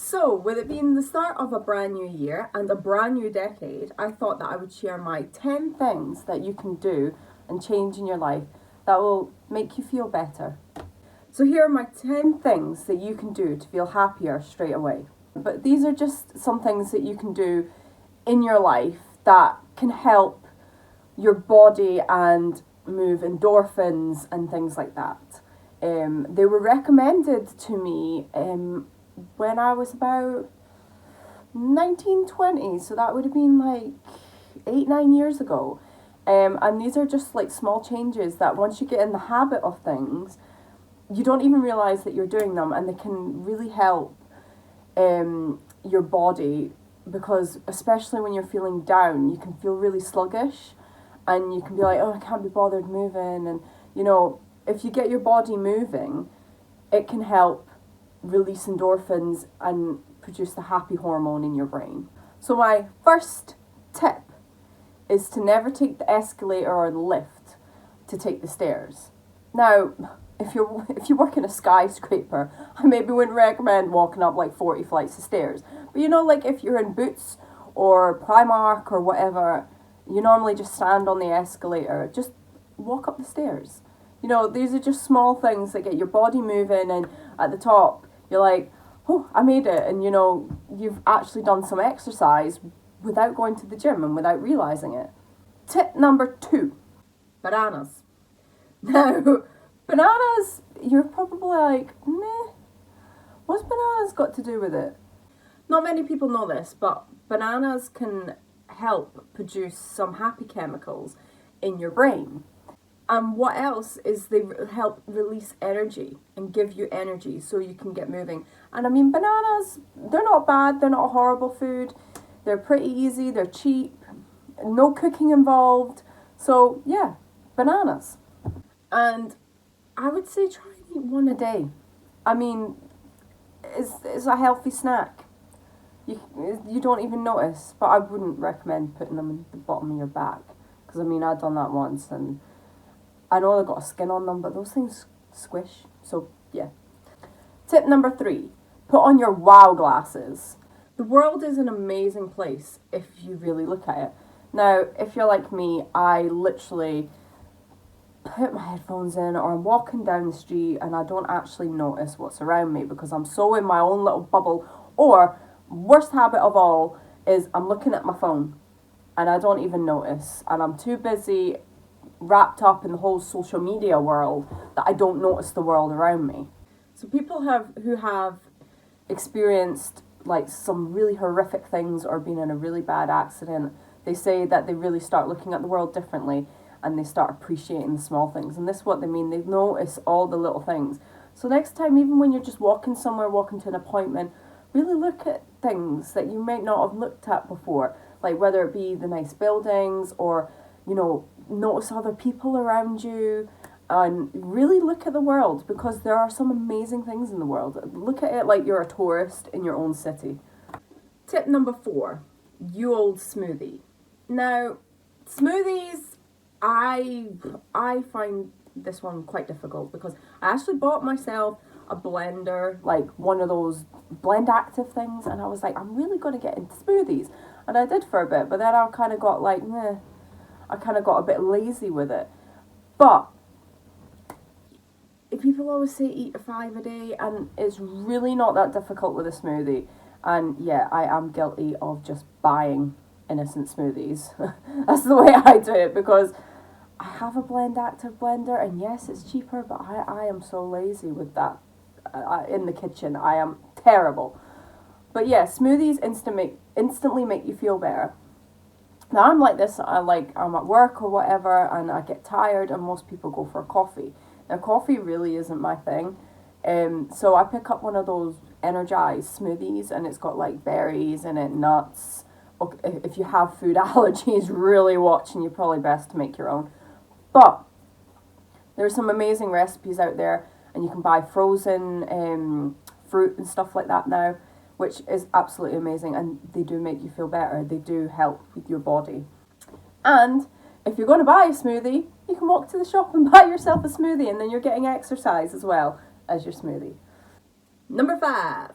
So, with it being the start of a brand new year and a brand new decade, I thought that I would share my 10 things that you can do and change in your life that will make you feel better. So, here are my 10 things that you can do to feel happier straight away. But these are just some things that you can do in your life that can help your body and move endorphins and things like that. They were recommended to me when I was about 1920, so that would have been like 8-9 years ago. And these are just like small changes that once you get in the habit of things, you don't even realize that you're doing them, and they can really help your body, because especially when you're feeling down, you can feel really sluggish and you can be like, oh, I can't be bothered moving. And if you get your body moving, it can help release endorphins and produce the happy hormone in your brain. So my first tip is to never take the escalator or the lift, to take the stairs. Now, if you work in a skyscraper, I maybe wouldn't recommend walking up like 40 flights of stairs. But like if you're in Boots or Primark or whatever, you normally just stand on the escalator, just walk up the stairs. These are just small things that get your body moving, and at the top, you're like, oh, I made it. And you've actually done some exercise without going to the gym and without realizing it. Tip number 2, bananas. Now, bananas, you're probably like, meh, what's bananas got to do with it? Not many people know this, but bananas can help produce some happy chemicals in your brain. And what else is they help release energy and give you energy so you can get moving. And I mean, bananas, they're not bad, they're not a horrible food. They're pretty easy, they're cheap, no cooking involved. So yeah, bananas. And I would say try and eat one a day. I mean, it's a healthy snack. You don't even notice, but I wouldn't recommend putting them in the bottom of your back. Because I've done that once, and I know they've got a skin on them, but those things squish. So yeah. Tip number 3, put on your wow glasses. The world is an amazing place if you really look at it. Now, if you're like me, I literally put my headphones in, or I'm walking down the street and I don't actually notice what's around me because I'm so in my own little bubble. Or, worst habit of all is I'm looking at my phone and I don't even notice, and I'm too busy wrapped up in the whole social media world that I don't notice the world around me. So people who have experienced like some really horrific things or been in a really bad accident, they say that they really start looking at the world differently and they start appreciating the small things. And this is what they mean. They notice all the little things. So next time, even when you're just walking somewhere, walking to an appointment, really look at things that you might not have looked at before. Like whether it be the nice buildings or, notice other people around you, and really look at the world, because there are some amazing things in the world. Look at it like you're a tourist in your own city. Tip number 4, you old smoothie. Now, smoothies, I find this one quite difficult because I actually bought myself a blender, like one of those blend active things, and I was like, I'm really going to get into smoothies. And I did for a bit, but then I kind of got like, I kind of got a bit lazy with it. But people always say eat 5 a day, and it's really not that difficult with a smoothie. And yeah, I am guilty of just buying innocent smoothies. That's the way I do it, because I have a blend active blender, and yes, it's cheaper, but I am so lazy with that. In the kitchen, I am terrible. But yeah, smoothies instantly make you feel better. Now I'm like this, I'm at work or whatever, and I get tired, and most people go for a coffee. Now coffee really isn't my thing, so I pick up one of those energized smoothies, and it's got like berries in it, nuts. Okay, if you have food allergies, really watch, and you're probably best to make your own. But there's some amazing recipes out there, and you can buy frozen fruit and stuff like that now, which is absolutely amazing, and they do make you feel better. They do help with your body. And if you're going to buy a smoothie, you can walk to the shop and buy yourself a smoothie, and then you're getting exercise as well as your smoothie. Number 5,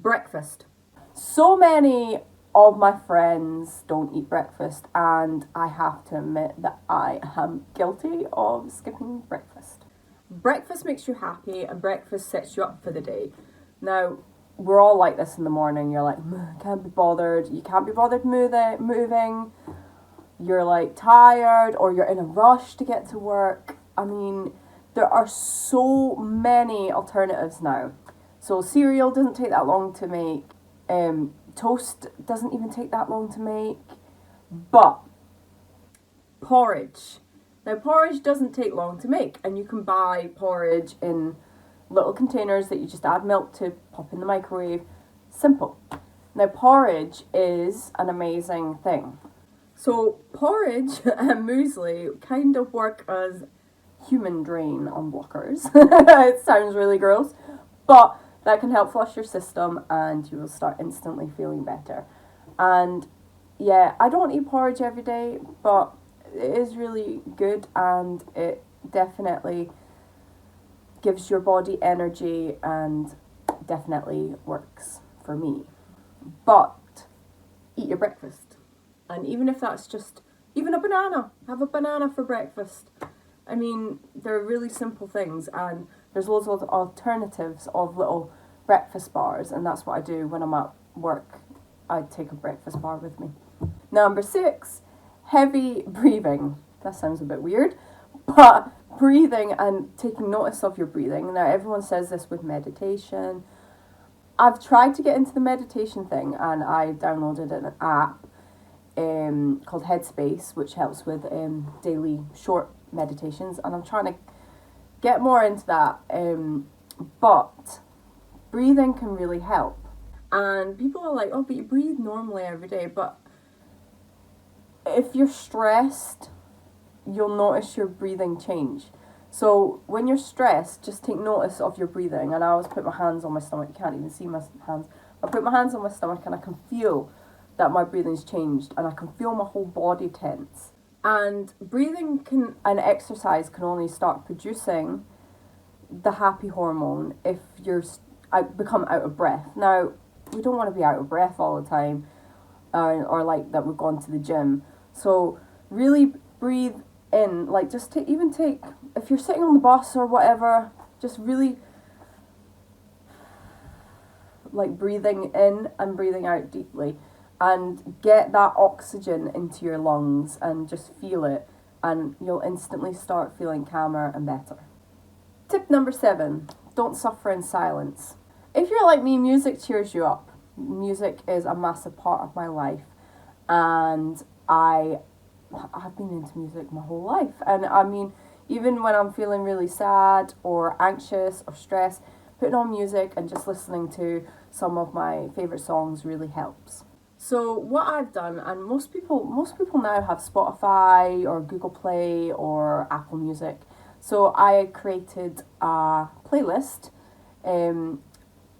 Breakfast. So many of my friends don't eat breakfast, and I have to admit that I am guilty of skipping breakfast. Breakfast makes you happy, and breakfast sets you up for the day. Now, we're all like this in the morning. You're like, can't be bothered. You can't be bothered moving. You're like tired, or you're in a rush to get to work. I mean, there are so many alternatives now. So cereal doesn't take that long to make. Toast doesn't even take that long to make. But porridge. Now, porridge doesn't take long to make, and you can buy porridge in little containers that you just add milk to, pop in the microwave. Simple. Now, porridge is an amazing thing. So, porridge and muesli kind of work as human drain unblockers. It sounds really gross, but that can help flush your system and you will start instantly feeling better. And yeah, I don't eat porridge every day, but it is really good and it definitely gives your body energy and definitely works for me. But eat your breakfast. And even if that's just, even a banana, have a banana for breakfast. I mean, they're really simple things, and there's loads of alternatives of little breakfast bars, and that's what I do when I'm at work. I take a breakfast bar with me. Number 6, heavy breathing. That sounds a bit weird, but breathing and taking notice of your breathing. Now, everyone says this with meditation. I've tried to get into the meditation thing, and I downloaded an app called Headspace, which helps with daily short meditations, and I'm trying to get more into that. But breathing can really help. And people are like, oh, but you breathe normally every day. But if you're stressed, you'll notice your breathing change. So when you're stressed, just take notice of your breathing. And I always put my hands on my stomach. You can't even see my hands. I put my hands on my stomach and I can feel that my breathing's changed. And I can feel my whole body tense. And breathing and exercise can only start producing the happy hormone if you're become out of breath. Now, we don't want to be out of breath all the time, or like that we've gone to the gym. So really breathe in, like just take, if you're sitting on the bus or whatever, just really like breathing in and breathing out deeply and get that oxygen into your lungs and just feel it, and you'll instantly start feeling calmer and better. Tip number 7, don't suffer in silence. If you're like me, music cheers you up. Music is a massive part of my life, and I've been into music my whole life. And I mean, even when I'm feeling really sad or anxious or stressed, putting on music and just listening to some of my favourite songs really helps. So what I've done, and most people now have Spotify or Google Play or Apple Music. So I created a playlist, and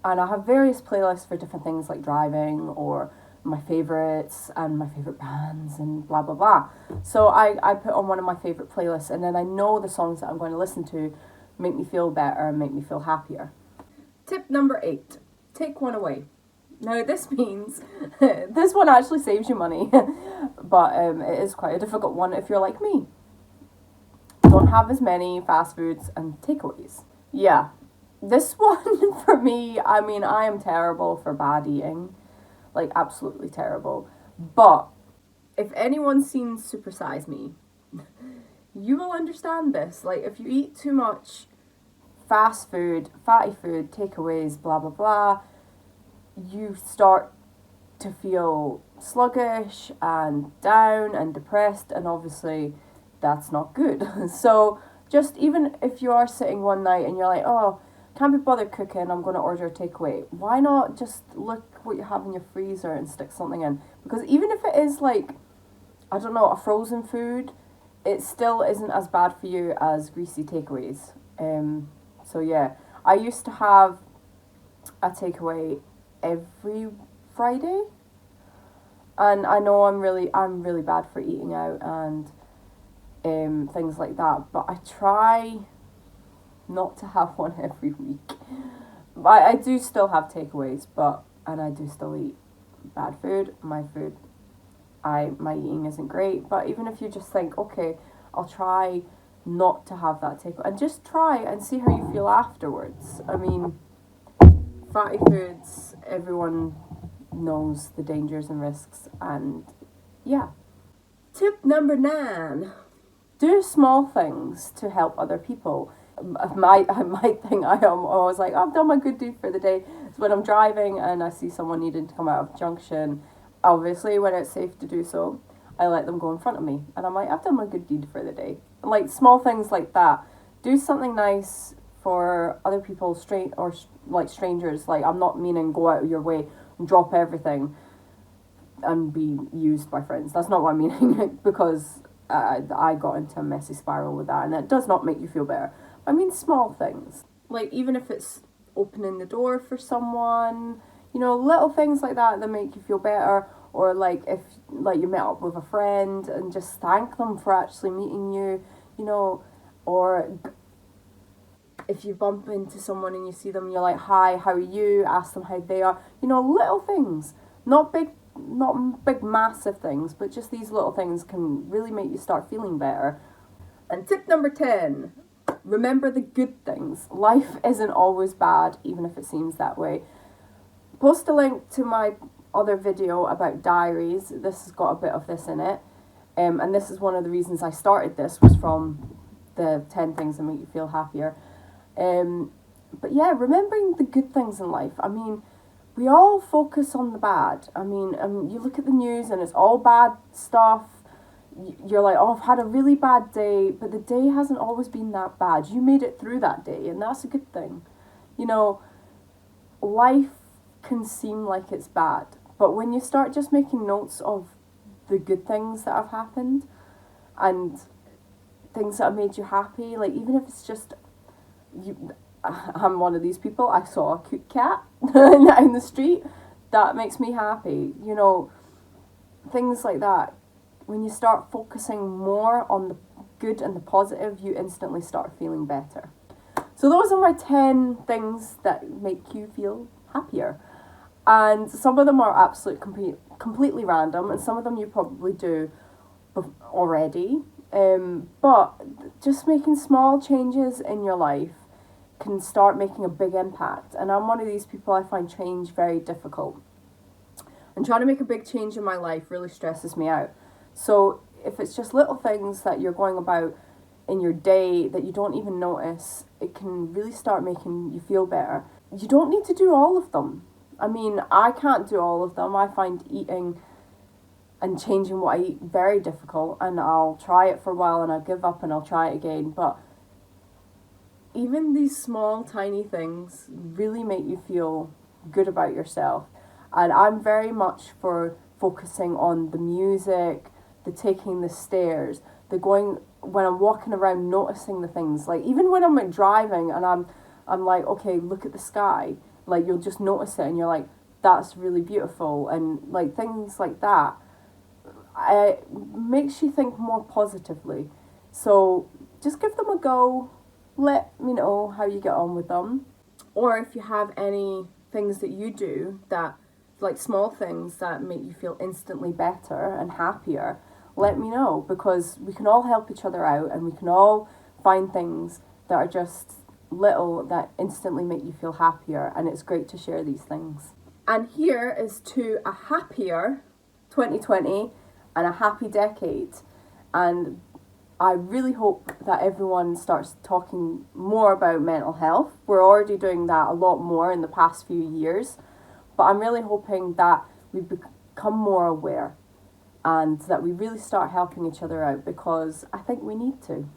I have various playlists for different things like driving or my favourites and my favourite bands and blah blah blah. So I put on one of my favourite playlists, and then I know the songs that I'm going to listen to make me feel better and make me feel happier. Tip number 8, take one away. Now this means, this one actually saves you money, but it is quite a difficult one if you're like me. Don't have as many fast foods and takeaways. Yeah, this one for me, I mean, I am terrible for bad eating, like absolutely terrible. But if anyone's seen Super Size Me, you will understand this. Like if you eat too much fast food, fatty food, takeaways, blah blah blah, you start to feel sluggish and down and depressed, and obviously that's not good. So just even if you are sitting one night and you're like, oh, can't be bothered cooking, I'm going to order a takeaway, why not just look what you have in your freezer and stick something in? Because even if it is like, I don't know, a frozen food, it still isn't as bad for you as greasy takeaways. So yeah, I used to have a takeaway every Friday, and I know I'm really bad for eating out and things like that, but I try not to have one every week. I do still have takeaways, and I do still eat bad food. My eating isn't great, but even if you just think, okay, I'll try not to have that takeaway, and just try and see how you feel afterwards. I mean, fatty foods, everyone knows the dangers and risks, and yeah. Tip number 9: do small things to help other people. My thing, I'm always like, I've done my good deed for the day. So when I'm driving and I see someone needing to come out of a junction, obviously when it's safe to do so, I let them go in front of me, and I'm like, I've done my good deed for the day. Like small things like that. Do something nice for other people, like strangers. Like, I'm not meaning go out of your way and drop everything and be used by friends. That's not what I'm meaning, because I got into a messy spiral with that, and it does not make you feel better. I mean, small things. Like, even if it's opening the door for someone, little things like that that make you feel better. Or like if like you met up with a friend and just thank them for actually meeting you, or if you bump into someone and you see them, you're like, hi, how are you? Ask them how they are. Little things, not big massive things, but just these little things can really make you start feeling better. And tip number 10, remember the good things. Life isn't always bad, even if it seems that way. Post a link to my other video about diaries. This has got a bit of this in it. And this is one of the reasons I started this, was from the 10 things that make you feel happier. But yeah, remembering the good things in life. I mean, we all focus on the bad. I mean, you look at the news and it's all bad stuff. You're like, oh, I've had a really bad day, but the day hasn't always been that bad. You made it through that day, and that's a good thing. Life can seem like it's bad, but when you start just making notes of the good things that have happened and things that have made you happy, like even if it's just I'm one of these people. I saw a cute cat in the street. That makes me happy. Things like that. When you start focusing more on the good and the positive, you instantly start feeling better. So those are my 10 things that make you feel happier. And some of them are completely random, and some of them you probably do already. But just making small changes in your life can start making a big impact. And I'm one of these people, I find change very difficult. And trying to make a big change in my life really stresses me out. So if it's just little things that you're going about in your day that you don't even notice, it can really start making you feel better. You don't need to do all of them. I mean, I can't do all of them. I find eating and changing what I eat very difficult, and I'll try it for a while and I'll give up and I'll try it again. But even these small, tiny things really make you feel good about yourself. And I'm very much for focusing on the music, the taking the stairs, the going, when I'm walking around, noticing the things. Like even when I'm driving and I'm like, okay, look at the sky. Like you'll just notice it and you're like, that's really beautiful. And like things like that, it makes you think more positively. So just give them a go. Let me know how you get on with them. Or if you have any things that you do that, like small things that make you feel instantly better and happier, let me know, because we can all help each other out and we can all find things that are just little that instantly make you feel happier, and it's great to share these things. And here is to a happier 2020 and a happy decade. And I really hope that everyone starts talking more about mental health. We're already doing that a lot more in the past few years, but I'm really hoping that we become more aware and that we really start helping each other out, because I think we need to.